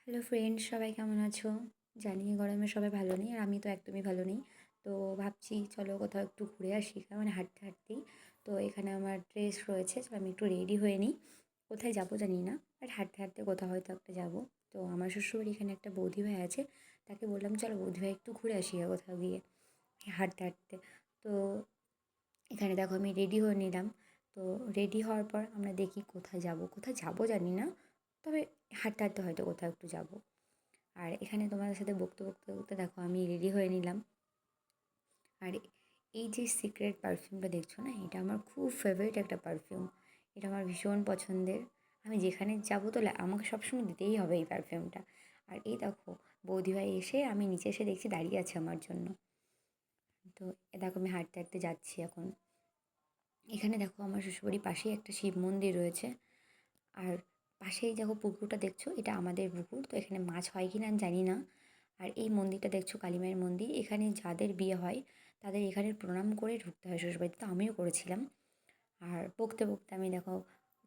Hello friends, সবাই কেমন আছো? জানি এই গরমে সবাই ভালো নেই, আর আমি তো একদমই ভালো নেই। তো ভাবছি চলো কোথাও একটু ঘুরে আসি, কারণ হাঁটতে হাঁটতেই তো এখানে আমার ড্রেস রয়েছে, তো আমি একটু রেডি হয়ে নিই। কোথায় যাবো জানি না, বাট হাঁটতে হাঁটতে কোথাও হয়তো একটা যাবো। তো আমার শ্বশুরবাড়ি এখানে একটা বৌদি ভাই আছে, তাকে বললাম চলো বৌদি ভাই একটু ঘুরে আসি কোথাও গিয়ে হাঁটতে হাঁটতে। তো এখানে দেখো আমি রেডি হয়ে নিলাম। তো রেডি হওয়ার পর আমরা দেখি কোথায় যাবো জানি না, তবে হাঁটতে হাঁটতে হয়তো কোথাও একটু যাবো। আর এখানে তোমাদের সাথে বকতে দেখো আমি রেডি হয়ে নিলাম। আর এই যে সিক্রেট পারফিউমটা দেখছো না, এটা আমার খুব ফেভারিট একটা পারফিউম। এটা আমার ভীষণ পছন্দের। আমি যেখানে যাবো তো আমাকে সবসময় দিতেই হবে এই পারফিউমটা। আর এই দেখো বৌদিভাই এসে, আমি নিচে এসে দেখছি দাঁড়িয়ে আছে আমার জন্য। তো দেখো আমি হাঁটতে হাঁটতে যাচ্ছি এখন। এখানে দেখো আমার শ্বশুরবাড়ির পাশেই একটা শিব মন্দির রয়েছে। আর পাশেই দেখো পুকুরটা দেখছো, এটা আমাদের পুকুর। তো এখানে মাছ হয় কি না আমি জানি না। আর এই মন্দিরটা দেখছো কালী মায়ের মন্দির। এখানে যাদের বিয়ে হয় তাদের এখানে প্রণাম করে ঢুকতে হয় শ্বশুরবাড়িতে, তো আমিও করেছিলাম। আর বকতে আমি দেখো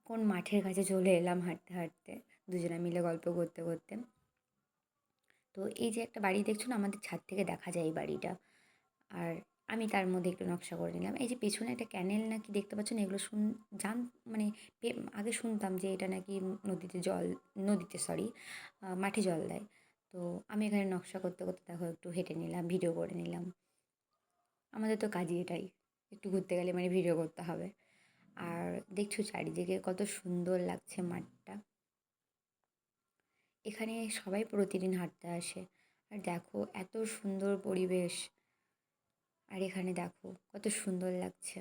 কোন মাঠের কাছে চলে এলাম হাঁটতে হাঁটতে, দুজনে মিলে গল্প করতে করতে। তো এই যে একটা বাড়ি দেখছো না, আমাদের ছাদ থেকে দেখা যায় এই বাড়িটা। আর আমি তার মধ্যে একটু নকশা করে নিলাম। এই যে পেছনে একটা ক্যানেল নাকি দেখতে পাচ্ছ না, এগুলো জান মানে আগে শুনতাম যে এটা নাকি নদীতে সরি মাঠে জল দেয়। তো আমি এখানে নকশা করতে করতে দেখো একটু হেঁটে নিলাম, ভিডিও করে নিলাম। আমাদের তো কাজই এটাই, একটু ঘুরতে গেলে মানে ভিডিও করতে হবে। আর দেখছো চারিদিকে কত সুন্দর লাগছে মাঠটা। এখানে সবাই প্রতিদিন হাঁটতে আসে। আর দেখো এত সুন্দর পরিবেশ। আর এখানে দেখো কত সুন্দর লাগছে।